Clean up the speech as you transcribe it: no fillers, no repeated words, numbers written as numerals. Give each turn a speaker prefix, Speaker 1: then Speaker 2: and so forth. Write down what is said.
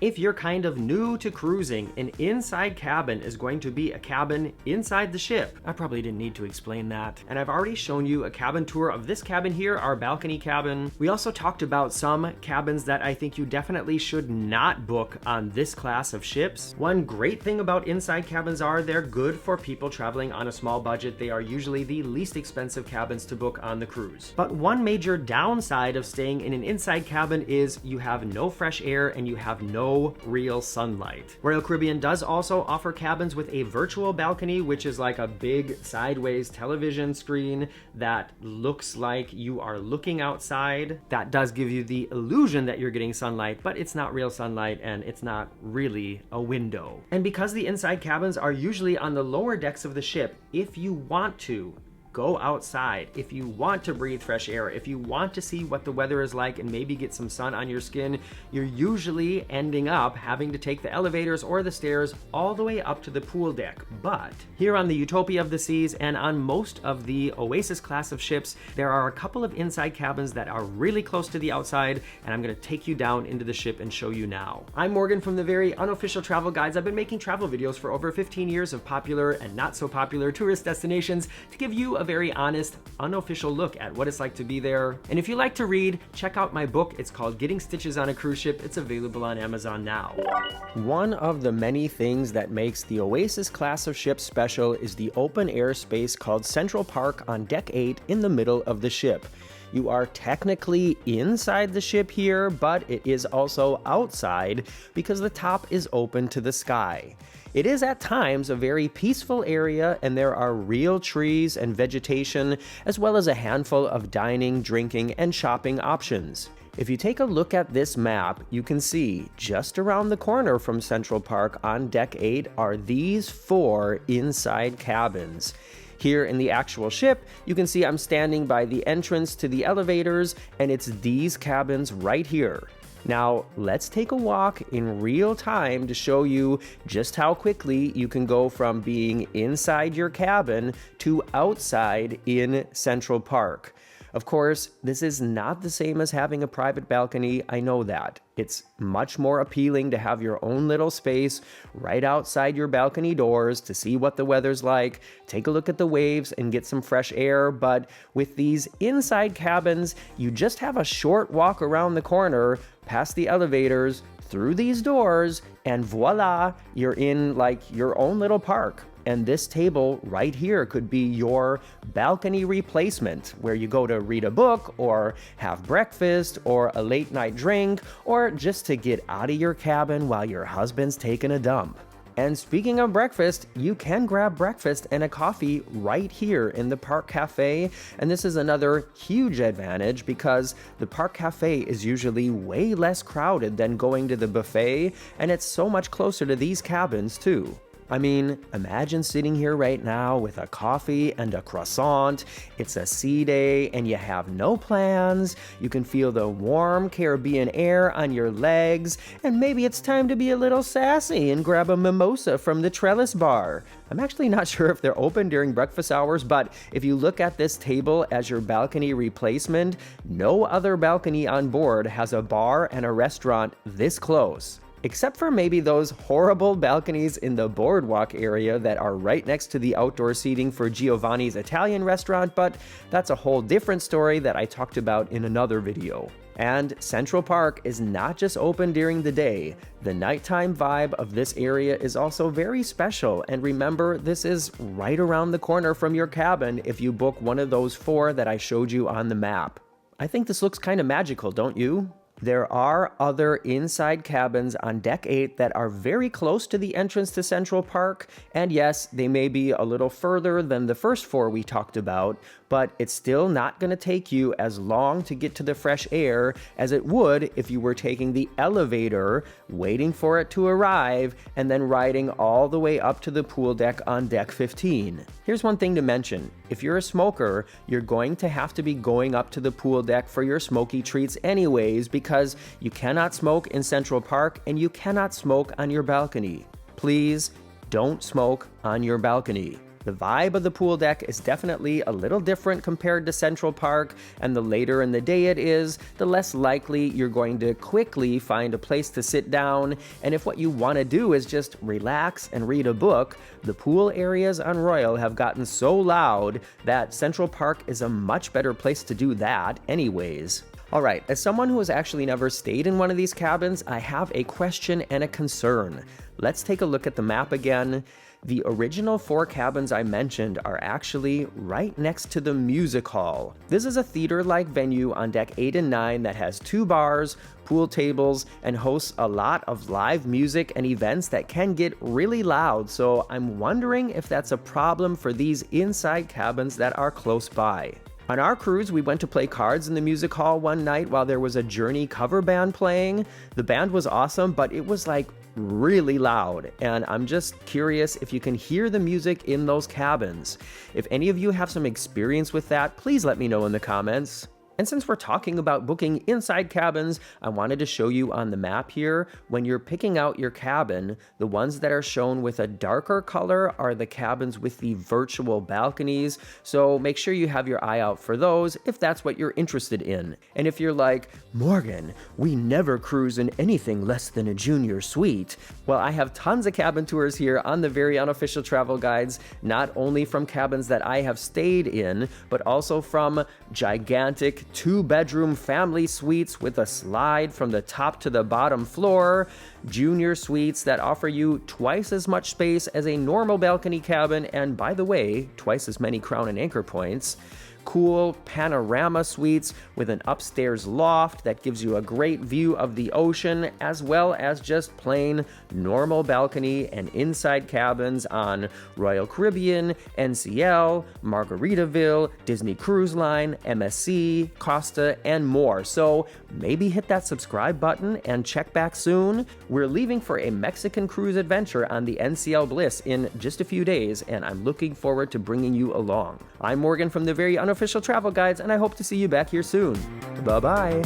Speaker 1: If you're kind of new to cruising, an inside cabin is going to be a cabin inside the ship. I probably didn't need to explain that. And I've already shown you a cabin tour of this cabin here, our balcony cabin. We also talked about some cabins that I think you definitely should not book on this class of ships. One great thing about inside cabins are they're good for people traveling on a small budget. They are usually the least expensive cabins to book on the cruise. But one major downside of staying in an inside cabin is you have no fresh air and you have no real sunlight. Royal Caribbean does also offer cabins with a virtual balcony, which is like a big sideways television screen that looks like you are looking outside. That does give you the illusion that you're getting sunlight, but it's not real sunlight and it's not really a window. And because the inside cabins are usually on the lower decks of the ship, if you want to, go outside. If you want to breathe fresh air, if you want to see what the weather is like and maybe get some sun on your skin, you're usually ending up having to take the elevators or the stairs all the way up to the pool deck. But here on the Utopia of the Seas and on most of the Oasis class of ships, there are a couple of inside cabins that are really close to the outside, and I'm going to take you down into the ship and show you now. I'm Morgan from the very unofficial travel guides. I've been making travel videos for over 15 years of popular and not so popular tourist destinations to give you a very honest, unofficial look at what it's like to be there. And if you like to read, check out my book. It's called Getting Stitches on a Cruise Ship. It's available on Amazon now. One of the many things that makes the Oasis class of ship special is the open air space called Central Park on Deck 8 in the middle of the ship. You are technically inside the ship here, but it is also outside because the top is open to the sky. It is at times a very peaceful area, and there are real trees and vegetation, as well as a handful of dining, drinking, and shopping options. If you take a look at this map, you can see just around the corner from Central Park on Deck 8 are these 4 inside cabins. Here in the actual ship, you can see I'm standing by the entrance to the elevators, and it's these cabins right here. Now, let's take a walk in real time to show you just how quickly you can go from being inside your cabin to outside in Central Park. Of course, this is not the same as having a private balcony, I know that. It's much more appealing to have your own little space right outside your balcony doors to see what the weather's like, take a look at the waves, and get some fresh air. But with these inside cabins, you just have a short walk around the corner, past the elevators, through these doors, and voila, you're in like your own little park. And this table right here could be your balcony replacement, where you go to read a book or have breakfast or a late night drink, or just to get out of your cabin while your husband's taking a dump. And speaking of breakfast, you can grab breakfast and a coffee right here in the Park Cafe. And this is another huge advantage because the Park Cafe is usually way less crowded than going to the buffet, and it's so much closer to these cabins too. I mean, imagine sitting here right now with a coffee and a croissant. It's a sea day and you have no plans. You can feel the warm Caribbean air on your legs, and maybe it's time to be a little sassy and grab a mimosa from the Trellis Bar. I'm actually not sure if they're open during breakfast hours, but if you look at this table as your balcony replacement, no other balcony on board has a bar and a restaurant this close. Except for maybe those horrible balconies in the boardwalk area that are right next to the outdoor seating for Giovanni's Italian restaurant, but that's a whole different story that I talked about in another video. And Central Park is not just open during the day. The nighttime vibe of this area is also very special, and remember, this is right around the corner from your cabin if you book one of those 4 that I showed you on the map. I think this looks kind of magical, don't you? There are other inside cabins on Deck 8 that are very close to the entrance to Central Park, and yes, they may be a little further than the first 4 we talked about, but it's still not going to take you as long to get to the fresh air as it would if you were taking the elevator, waiting for it to arrive, and then riding all the way up to the pool deck on Deck 15. Here's one thing to mention. If you're a smoker, you're going to have to be going up to the pool deck for your smoky treats anyways, because you cannot smoke in Central Park and you cannot smoke on your balcony. Please don't smoke on your balcony. The vibe of the pool deck is definitely a little different compared to Central Park, and the later in the day it is, the less likely you're going to quickly find a place to sit down, and if what you want to do is just relax and read a book, the pool areas on Royal have gotten so loud that Central Park is a much better place to do that anyways. Alright, as someone who has actually never stayed in one of these cabins, I have a question and a concern. Let's take a look at the map again. The original 4 cabins I mentioned are actually right next to the music hall. This is a theater-like venue on deck 8 and 9 that has 2 bars, pool tables, and hosts a lot of live music and events that can get really loud, so I'm wondering if that's a problem for these inside cabins that are close by. On our cruise, we went to play cards in the music hall one night while there was a Journey cover band playing. The band was awesome, but it was like really loud, and I'm just curious if you can hear the music in those cabins. If any of you have some experience with that, please let me know in the comments. And since we're talking about booking inside cabins, I wanted to show you on the map here, when you're picking out your cabin, the ones that are shown with a darker color are the cabins with the virtual balconies, so make sure you have your eye out for those if that's what you're interested in. And if you're like, Morgan, we never cruise in anything less than a junior suite, well, I have tons of cabin tours here on the Very Unofficial Travel Guides, not only from cabins that I have stayed in, but also from gigantic 2-bedroom family suites with a slide from the top to the bottom floor, junior suites that offer you twice as much space as a normal balcony cabin, and by the way, twice as many crown and anchor points, cool panorama suites with an upstairs loft that gives you a great view of the ocean, as well as just plain normal balcony and inside cabins on Royal Caribbean, NCL, Margaritaville, Disney Cruise Line, MSC, Costa, and more. So maybe hit that subscribe button and check back soon. We're leaving for a Mexican cruise adventure on the NCL Bliss in just a few days, and I'm looking forward to bringing you along. I'm Morgan from the Very Unofficial Travel Guides, and I hope to see you back here soon. Bye-bye.